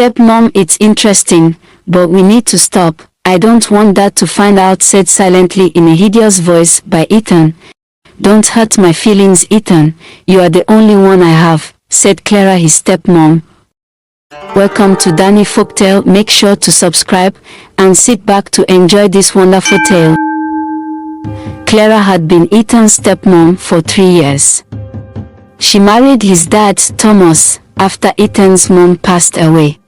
Stepmom, it's interesting, but we need to stop. I don't want Dad to find out, said silently in a hideous voice by Ethan. Don't hurt my feelings, Ethan. You are the only one I have, said Clara, his stepmom. Welcome to Danny Folktale. Make sure to subscribe and sit back to enjoy this wonderful tale. Clara had been Ethan's stepmom for 3 years. She married his dad, Thomas, after Ethan's mom passed away.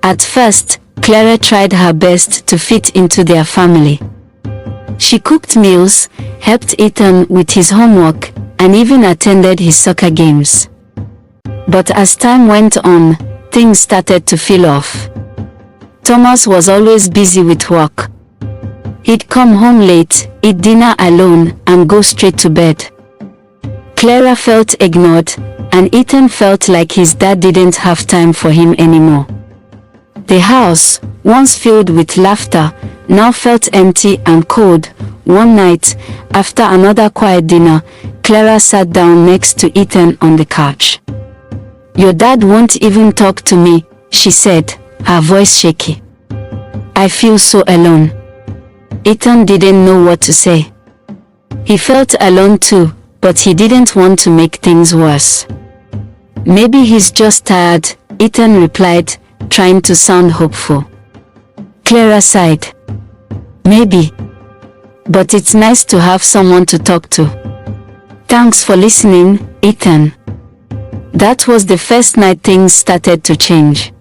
At first, Clara tried her best to fit into their family. She cooked meals, helped Ethan with his homework, and even attended his soccer games. But as time went on, things started to feel off. Thomas was always busy with work. He'd come home late, eat dinner alone, and go straight to bed. Clara felt ignored, and Ethan felt like his dad didn't have time for him anymore. The house, once filled with laughter, now felt empty and cold. One night, after another quiet dinner, Clara sat down next to Ethan on the couch. "Your dad won't even talk to me," she said, her voice shaky. "I feel so alone." Ethan didn't know what to say. He felt alone too, but he didn't want to make things worse. "Maybe he's just tired," Ethan replied, trying to sound hopeful. Clara sighed. "Maybe. But it's nice to have someone to talk to." "Thanks for listening, Ethan." That was the first night things started to change.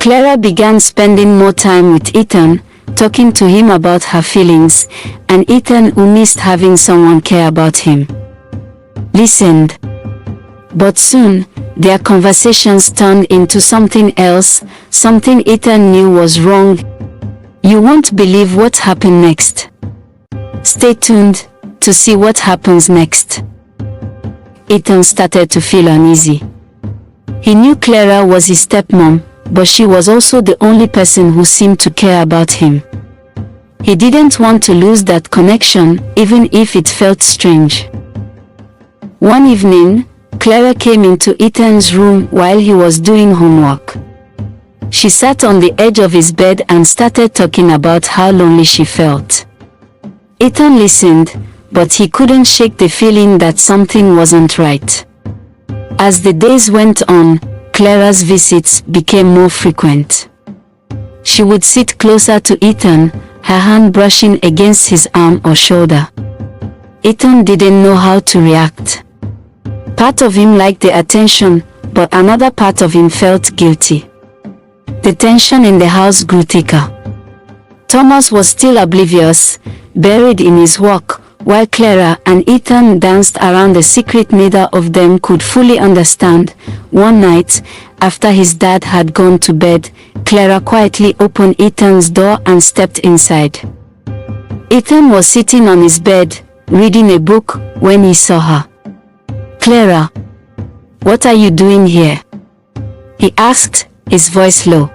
Clara began spending more time with Ethan, talking to him about her feelings, and Ethan, who missed having someone care about him, listened. But soon, their conversations turned into something else, something Ethan knew was wrong. You won't believe what happened next. Stay tuned to see what happens next. Ethan started to feel uneasy. He knew Clara was his stepmom, but she was also the only person who seemed to care about him. He didn't want to lose that connection, even if it felt strange. One evening, Clara came into Ethan's room while he was doing homework. She sat on the edge of his bed and started talking about how lonely she felt. Ethan listened, but he couldn't shake the feeling that something wasn't right. As the days went on, Clara's visits became more frequent. She would sit closer to Ethan, her hand brushing against his arm or shoulder. Ethan didn't know how to react. Part of him liked the attention, but another part of him felt guilty. The tension in the house grew thicker. Thomas was still oblivious, buried in his work, while Clara and Ethan danced around a secret neither of them could fully understand. One night, after his dad had gone to bed, Clara quietly opened Ethan's door and stepped inside. Ethan was sitting on his bed, reading a book, when he saw her. "Clara, what are you doing here?" he asked, his voice low.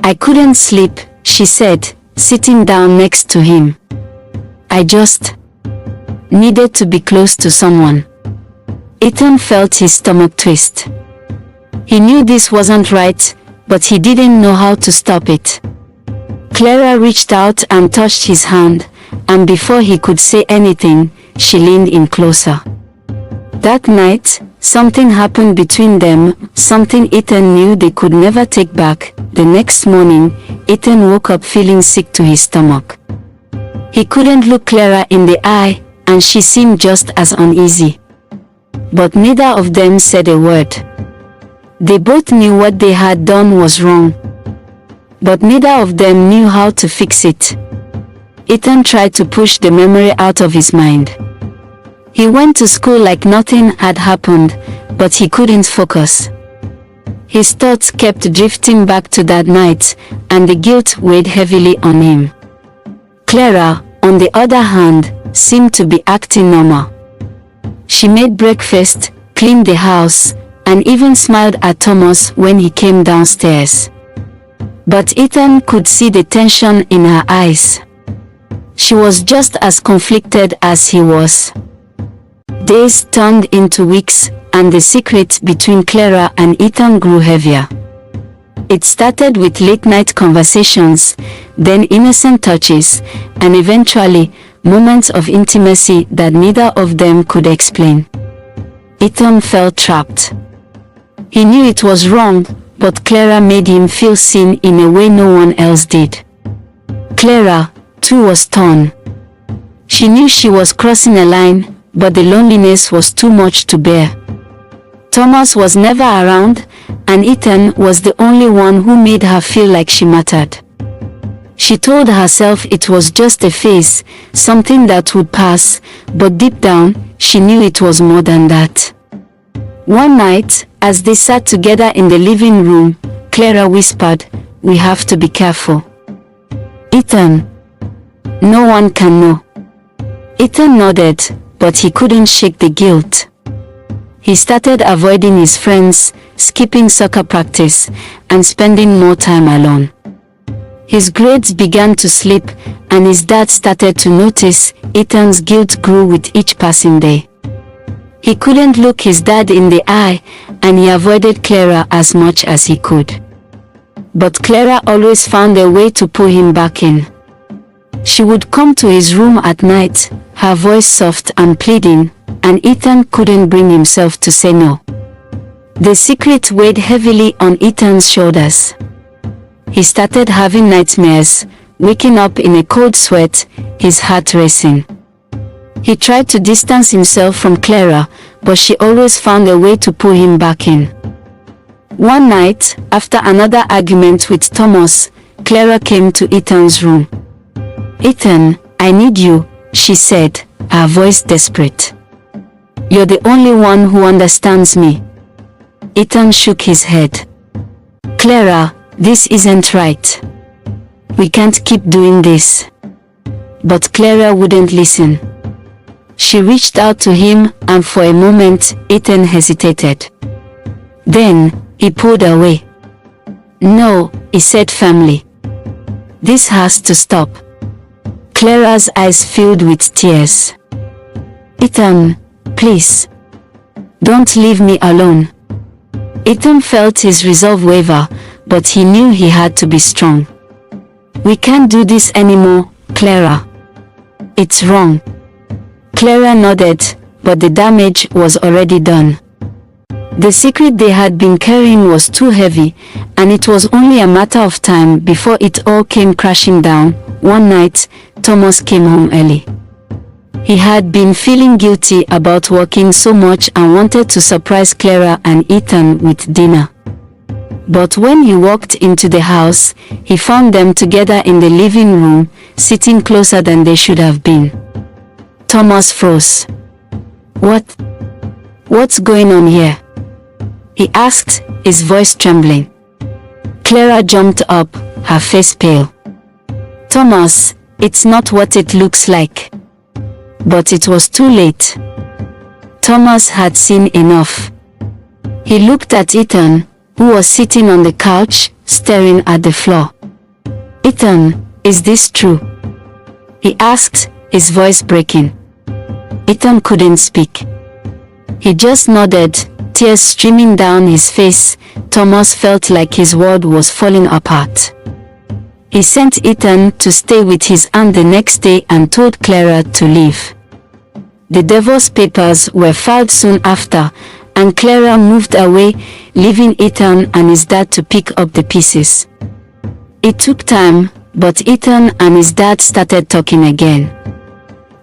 "I couldn't sleep," she said, sitting down next to him. "I just needed to be close to someone." Ethan felt his stomach twist. He knew this wasn't right, but he didn't know how to stop it. Clara reached out and touched his hand, and before he could say anything, she leaned in closer. That night, something happened between them, something Ethan knew they could never take back. The next morning, Ethan woke up feeling sick to his stomach. He couldn't look Clara in the eye, and she seemed just as uneasy. But neither of them said a word. They both knew what they had done was wrong, but neither of them knew how to fix it. Ethan tried to push the memory out of his mind. He went to school like nothing had happened, but he couldn't focus. His thoughts kept drifting back to that night, and the guilt weighed heavily on him. Clara, on the other hand, seemed to be acting normal. She made breakfast, cleaned the house, and even smiled at Thomas when he came downstairs. But Ethan could see the tension in her eyes. She was just as conflicted as he was. Days turned into weeks, and the secret between Clara and Ethan grew heavier. It started with late-night conversations, then innocent touches, and eventually, moments of intimacy that neither of them could explain. Ethan felt trapped. He knew it was wrong, but Clara made him feel seen in a way no one else did. Clara, too, was torn. She knew she was crossing a line, but the loneliness was too much to bear. Thomas was never around, and Ethan was the only one who made her feel like she mattered. She told herself it was just a phase, something that would pass, but deep down, she knew it was more than that. One night, as they sat together in the living room, Clara whispered, "We have to be careful." Ethan. No one can know. Ethan nodded, but he couldn't shake the guilt. He started avoiding his friends, skipping soccer practice, and spending more time alone. His grades began to slip, and his dad started to notice. Ethan's guilt grew with each passing day. He couldn't look his dad in the eye, and he avoided Clara as much as he could. But Clara always found a way to pull him back in. She would come to his room at night, her voice soft and pleading, and Ethan couldn't bring himself to say no. The secret weighed heavily on Ethan's shoulders. He started having nightmares, waking up in a cold sweat, his heart racing. He tried to distance himself from Clara, but she always found a way to pull him back in. One night, after another argument with Thomas, Clara came to Ethan's room. "Ethan, I need you," she said, her voice desperate. "You're the only one who understands me." Ethan shook his head. "Clara, this isn't right. We can't keep doing this." But Clara wouldn't listen. She reached out to him, and for a moment, Ethan hesitated. Then, he pulled away. "No," he said firmly. "This has to stop." Clara's eyes filled with tears. "Ethan, please. Don't leave me alone." Ethan felt his resolve waver, but he knew he had to be strong. "We can't do this anymore, Clara. It's wrong." Clara nodded, but the damage was already done. The secret they had been carrying was too heavy, and it was only a matter of time before it all came crashing down. One night, Thomas came home early. He had been feeling guilty about working so much and wanted to surprise Clara and Ethan with dinner. But when he walked into the house, he found them together in the living room, sitting closer than they should have been. Thomas froze. What's going on here?" he asked, his voice trembling. Clara jumped up, her face pale. "Thomas, it's not what it looks like." But it was too late. Thomas had seen enough. He looked at Ethan, who was sitting on the couch, staring at the floor. "Ethan, is this true?" he asked, his voice breaking. Ethan couldn't speak. He just nodded, tears streaming down his face. Thomas felt like his world was falling apart. He sent Ethan to stay with his aunt the next day and told Clara to leave. The divorce papers were filed soon after, and Clara moved away, leaving Ethan and his dad to pick up the pieces. It took time, but Ethan and his dad started talking again.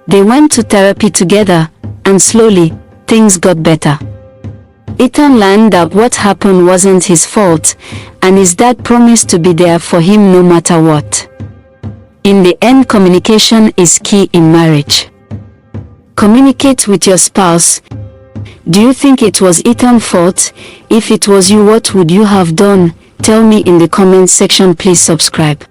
They went to therapy together, and slowly, things got better. Ethan learned that what happened wasn't his fault, and his dad promised to be there for him no matter what. In the end, communication is key in marriage. Communicate with your spouse. Do you think it was Ethan's fault? If it was you, what would you have done? Tell me in the comment section. Please subscribe.